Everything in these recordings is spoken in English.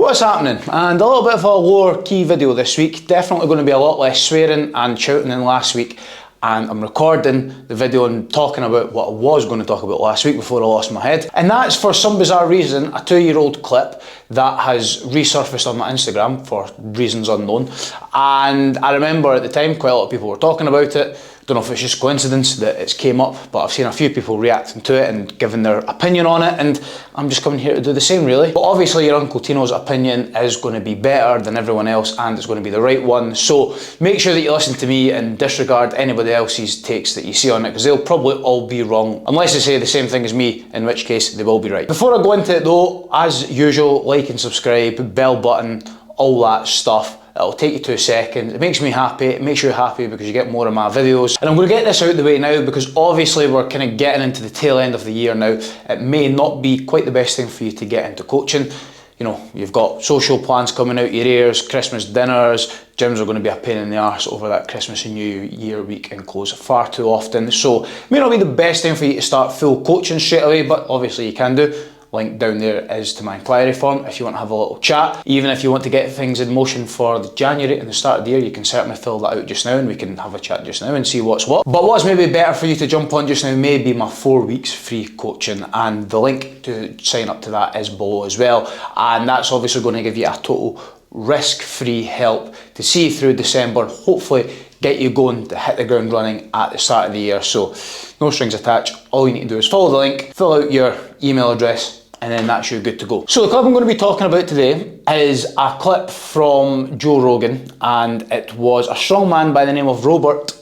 What's happening? And a little bit of a lower key video this week. Definitely going to be a lot less swearing and shouting than last week. And I'm recording the video and talking about what I was going to talk about last week before I lost my head. And that's for some bizarre reason a 2-year-old clip that has resurfaced on my Instagram for reasons unknown. And I remember at the time quite a lot of people were talking about it. Don't know if it's just coincidence that it's came up, but I've seen a few people reacting to it and giving their opinion on it, and I'm just coming here to do the same really. But obviously your Uncle Tino's opinion is going to be better than everyone else and it's going to be the right one, so make sure that you listen to me and disregard anybody else's takes that you see on it, because they'll probably all be wrong, unless they say the same thing as me, in which case they will be right. Before I go into it though, as usual, like and subscribe, bell button, all that stuff. It'll take you 2 seconds. It makes me happy, it makes you happy because you get more of my videos. And I'm going to get this out of the way now because obviously we're kind of getting into the tail end of the year now. It may not be quite the best thing for you to get into coaching. You know, you've got social plans coming out your ears, Christmas dinners, gyms are going to be a pain in the arse over that Christmas and New Year week and close far too often. So it may not be the best thing for you to start full coaching straight away, but obviously you can do. Link down there is to my inquiry form if you want to have a little chat. Even if you want to get things in motion for the January and the start of the year, you can certainly fill that out just now and we can have a chat just now and see what's what. But what's maybe better for you to jump on just now may be my 4 weeks free coaching, and the link to sign up to that is below as well. And that's obviously going to give you a total risk-free help to see you through December, hopefully get you going to hit the ground running at the start of the year. So no strings attached, all you need to do is follow the link, fill out your email address, and then that's you good to go. So the clip I'm going to be talking about today is a clip from Joe Rogan, and it was a strong man by the name of Robert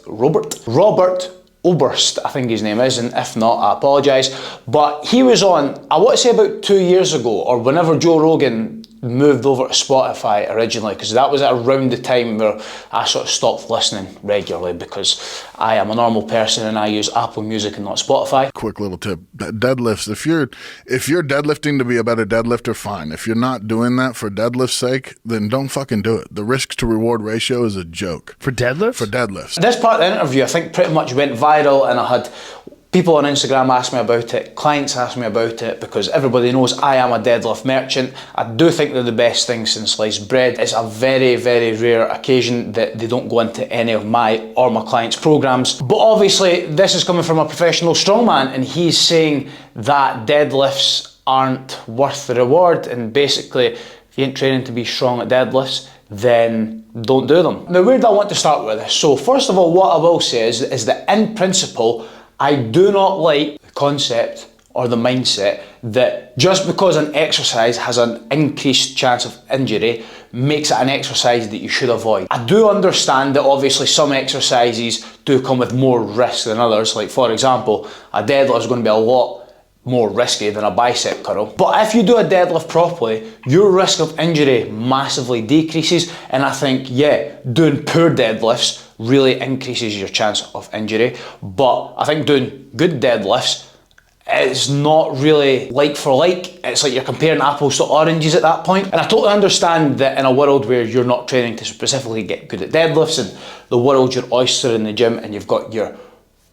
Oberst, I think his name is, and if not, I apologise. But he was on, I want to say about 2 years ago, or whenever Joe Rogan moved over to Spotify originally, because that was around the time where I sort of stopped listening regularly because I am a normal person and I use Apple Music and not Spotify. Quick little tip, deadlifts, if you're deadlifting to be a better deadlifter, fine. If you're not doing that for deadlift's sake, then don't fucking do it. The risk to reward ratio is a joke. For deadlifts? For deadlifts. This part of the interview I think pretty much went viral, and I had people on Instagram ask me about it, clients ask me about it, because everybody knows I am a deadlift merchant. I do think they're the best thing since sliced bread. It's a very, very rare occasion that they don't go into any of my or my clients' programs. But obviously this is coming from a professional strongman, and he's saying that deadlifts aren't worth the reward, and basically if you ain't training to be strong at deadlifts, then don't do them. Now where do I want to start with this? So first of all, what I will say is that in principle, I do not like the concept or the mindset that just because an exercise has an increased chance of injury makes it an exercise that you should avoid. I do understand that obviously some exercises do come with more risk than others. Like for example, a deadlift is going to be a lot more risky than a bicep curl. But if you do a deadlift properly, your risk of injury massively decreases, and I think, yeah, doing poor deadlifts really increases your chance of injury. But I think doing good deadlifts is not really like for like. It's like you're comparing apples to oranges at that point. And I totally understand that in a world where you're not training to specifically get good at deadlifts and the world's your oyster in the gym and you've got your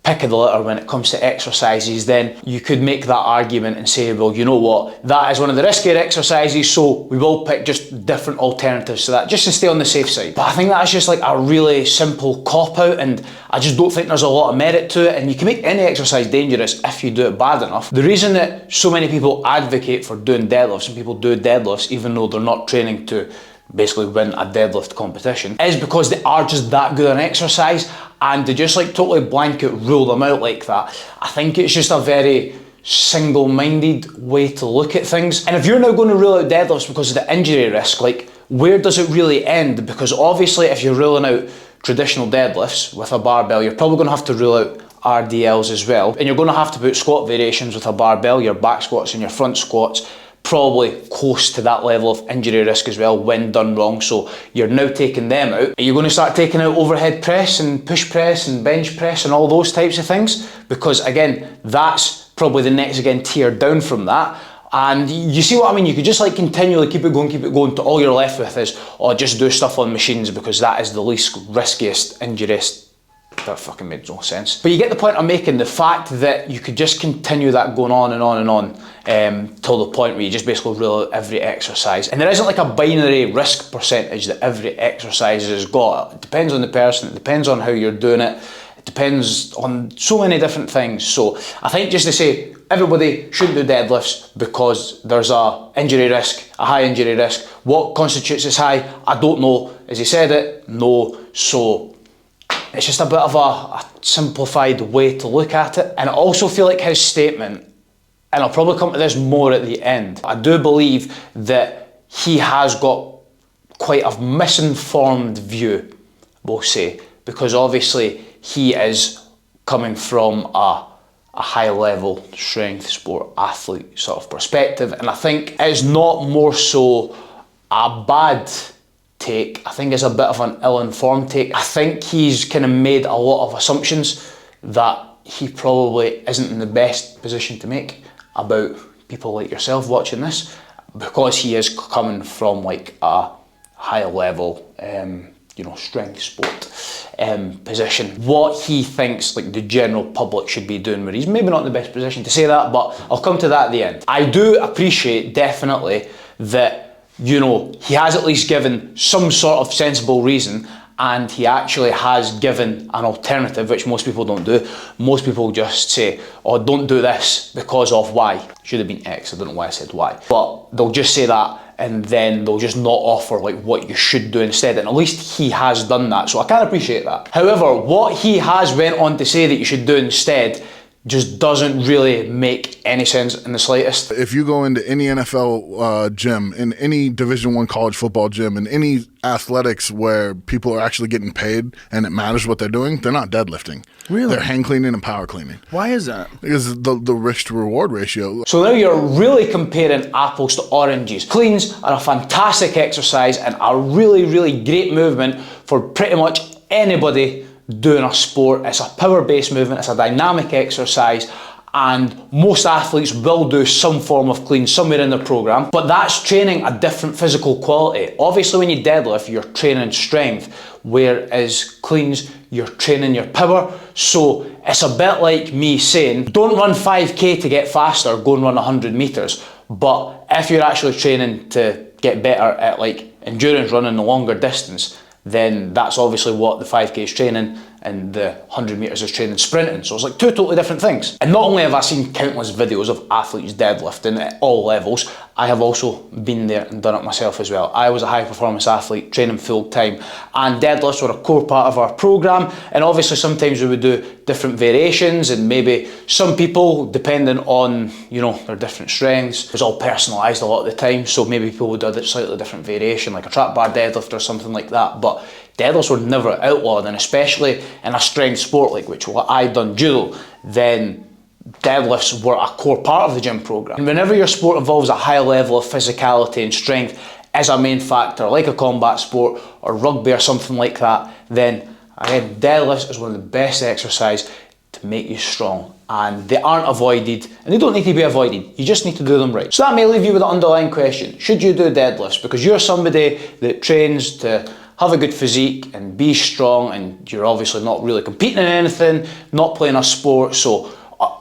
pick of the litter when it comes to exercises, then you could make that argument and say, well, you know what, that is one of the riskier exercises, so we will pick just different alternatives to that, just to stay on the safe side. But I think that's just like a really simple cop-out, and I just don't think there's a lot of merit to it, and you can make any exercise dangerous if you do it bad enough. The reason that so many people advocate for doing deadlifts, and people do deadlifts even though they're not training to basically win a deadlift competition, is because they are just that good an exercise, and they just like totally blanket rule them out like that. I think it's just a very single-minded way to look at things. And if you're now going to rule out deadlifts because of the injury risk, like where does it really end? Because obviously if you're ruling out traditional deadlifts with a barbell, you're probably going to have to rule out RDLs as well, and you're going to have to put squat variations with a barbell, your back squats and your front squats, probably close to that level of injury risk as well when done wrong. So you're now taking them out. Are you going to start taking out overhead press and push press and bench press and all those types of things? Because again, that's probably the next tier down from that. And you see what I mean? You could just like continually keep it going till all you're left with is, oh, just do stuff on machines because that is the least riskiest, injurious that fucking made no sense. But you get the point I'm making, the fact that you could just continue that going on and on and on till the point where you just basically rule out every exercise. And there isn't like a binary risk percentage that every exercise has got. It depends on the person, it depends on how you're doing it, it depends on so many different things. So I think just to say, everybody shouldn't do deadlifts because there's a injury risk, a high injury risk. What constitutes as high? I don't know. As he said it, no. So it's just a bit of a simplified way to look at it. And I also feel like his statement, and I'll probably come to this more at the end, I do believe that he has got quite a misinformed view, we'll say, because obviously he is coming from a high level strength sport athlete sort of perspective, and I think it's not more so a bad take, I think it's a bit of an ill-informed take. I think he's kind of made a lot of assumptions that he probably isn't in the best position to make about people like yourself watching this, because he is coming from like a high level strength sport position. What he thinks like the general public should be doing, where he's maybe not in the best position to say that, but I'll come to that at the end. I do appreciate definitely that, you know, he has at least given some sort of sensible reason, and he actually has given an alternative, which most people don't do. Most people just say, oh, don't do this because of Y. Should have been X, I don't know why I said Y. But they'll just say that, and then they'll just not offer like what you should do instead, and at least he has done that, so I can appreciate that. However, what he has went on to say that you should do instead just doesn't really make any sense in the slightest. If you go into any NFL gym, in any Division I college football gym, in any athletics where people are actually getting paid and it matters what they're doing, they're not deadlifting. Really? They're hang cleaning and power cleaning. Why is that? Because the risk to reward ratio. So now you're really comparing apples to oranges. Cleans are a fantastic exercise and a really, really great movement for pretty much anybody doing a sport. It's a power-based movement, it's a dynamic exercise, and most athletes will do some form of clean somewhere in their program, but that's training a different physical quality. Obviously when you deadlift, you're training strength, whereas cleans, you're training your power. So it's a bit like me saying, don't run 5k to get faster, go and run 100 meters. But if you're actually training to get better at like endurance running a longer distance, then that's obviously what the 5k is training, and the 100 meters is training sprinting. So it's like two totally different things. And not only have I seen countless videos of athletes deadlifting at all levels, I have also been there and done it myself as well. I was a high performance athlete training full time, and deadlifts were a core part of our program. And obviously sometimes we would do different variations, and maybe some people, depending on, you know, their different strengths, it was all personalized a lot of the time. So maybe people would do a slightly different variation, like a trap bar deadlift or something like that. But deadlifts were never outlawed, and especially in a strength sport like which what I done judo, then deadlifts were a core part of the gym program. And whenever your sport involves a high level of physicality and strength as a main factor, like a combat sport or rugby or something like that, then again, deadlifts is one of the best exercises to make you strong. And they aren't avoided, and they don't need to be avoided, you just need to do them right. So that may leave you with the underlying question, should you do deadlifts? Because you're somebody that trains to have a good physique and be strong, and you're obviously not really competing in anything, not playing a sport, so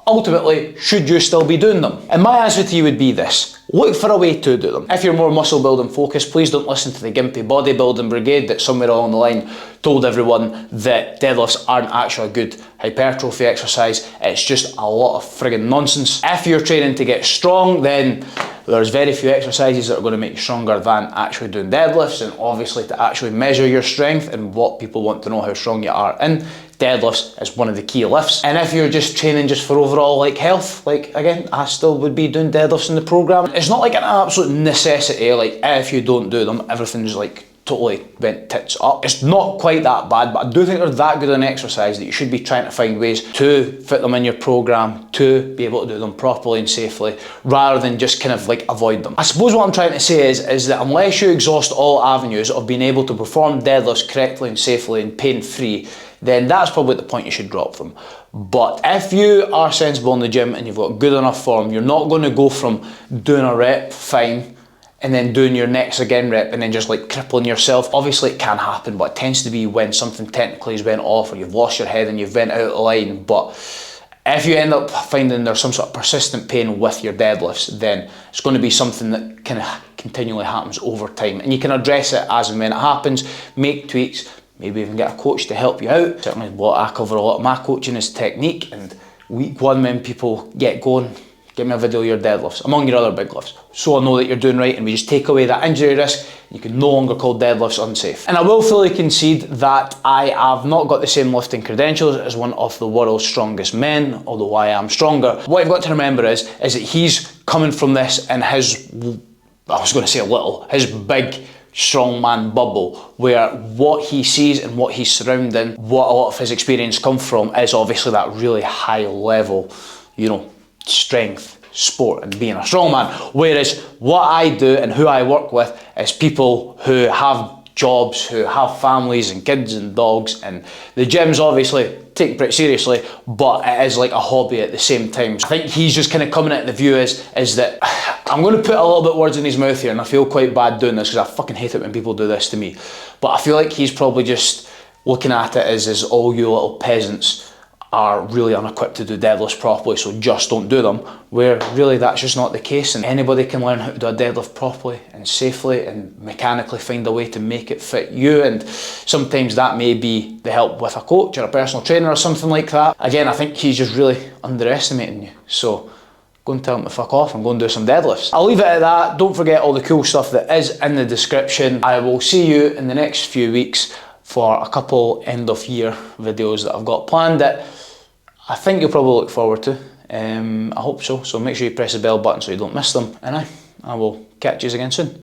ultimately, should you still be doing them? And my answer to you would be this: look for a way to do them. If you're more muscle building focused, please don't listen to the gimpy bodybuilding brigade that somewhere along the line told everyone that deadlifts aren't actually a good hypertrophy exercise. It's just a lot of friggin' nonsense. If you're training to get strong, then there's very few exercises that are going to make you stronger than actually doing deadlifts, and obviously to actually measure your strength and what people want to know how strong you are in, deadlifts is one of the key lifts. And if you're just training just for overall like health, like again, I still would be doing deadlifts in the program. It's not like an absolute necessity, like if you don't do them, everything's like totally went tits up. It's not quite that bad, but I do think they're that good an exercise that you should be trying to find ways to fit them in your program, to be able to do them properly and safely, rather than just kind of like avoid them. I suppose what I'm trying to say is that unless you exhaust all avenues of being able to perform deadlifts correctly and safely and pain-free, then that's probably the point you should drop them. But if you are sensible in the gym and you've got good enough form, you're not going to go from doing a rep fine and then doing your next again rep and then just like crippling yourself. Obviously it can happen, but it tends to be when something technically has went off or you've lost your head and you've went out of line. But if you end up finding there's some sort of persistent pain with your deadlifts, then it's going to be something that kind of continually happens over time, and you can address it as and when it happens, make tweaks, maybe even get a coach to help you out. Certainly what I cover a lot of my coaching is technique, and week one when people get going, give me a video of your deadlifts, among your other big lifts, so I know that you're doing right, and we just take away that injury risk. You can no longer call deadlifts unsafe. And I will fully concede that I have not got the same lifting credentials as one of the world's strongest men, although I am stronger. What you've got to remember is that he's coming from this in his, I was going to say a little, his big strongman bubble, where what he sees and what he's surrounding, what a lot of his experience come from is obviously that really high level, you know, strength, sport and being a strongman. Whereas what I do and who I work with is people who have jobs, who have families and kids and dogs, and the gym's obviously taken pretty seriously, but it is like a hobby at the same time. So I think he's just kind of coming at the view is that, I'm going to put a little bit words in his mouth here, and I feel quite bad doing this because I fucking hate it when people do this to me, but I feel like he's probably just looking at it as all you little peasants are really unequipped to do deadlifts properly, so just don't do them, where really that's just not the case, and anybody can learn how to do a deadlift properly and safely and mechanically find a way to make it fit you, and sometimes that may be the help with a coach or a personal trainer or something like that. Again, I think he's just really underestimating you, so go and tell him to fuck off and go and do some deadlifts. I'll leave it at that. Don't forget all the cool stuff that is in the description. I will see you in the next few weeks for a couple end of year videos that I've got planned that I think you'll probably look forward to. I hope so. So make sure you press the bell button so you don't miss them. And I will catch you again soon.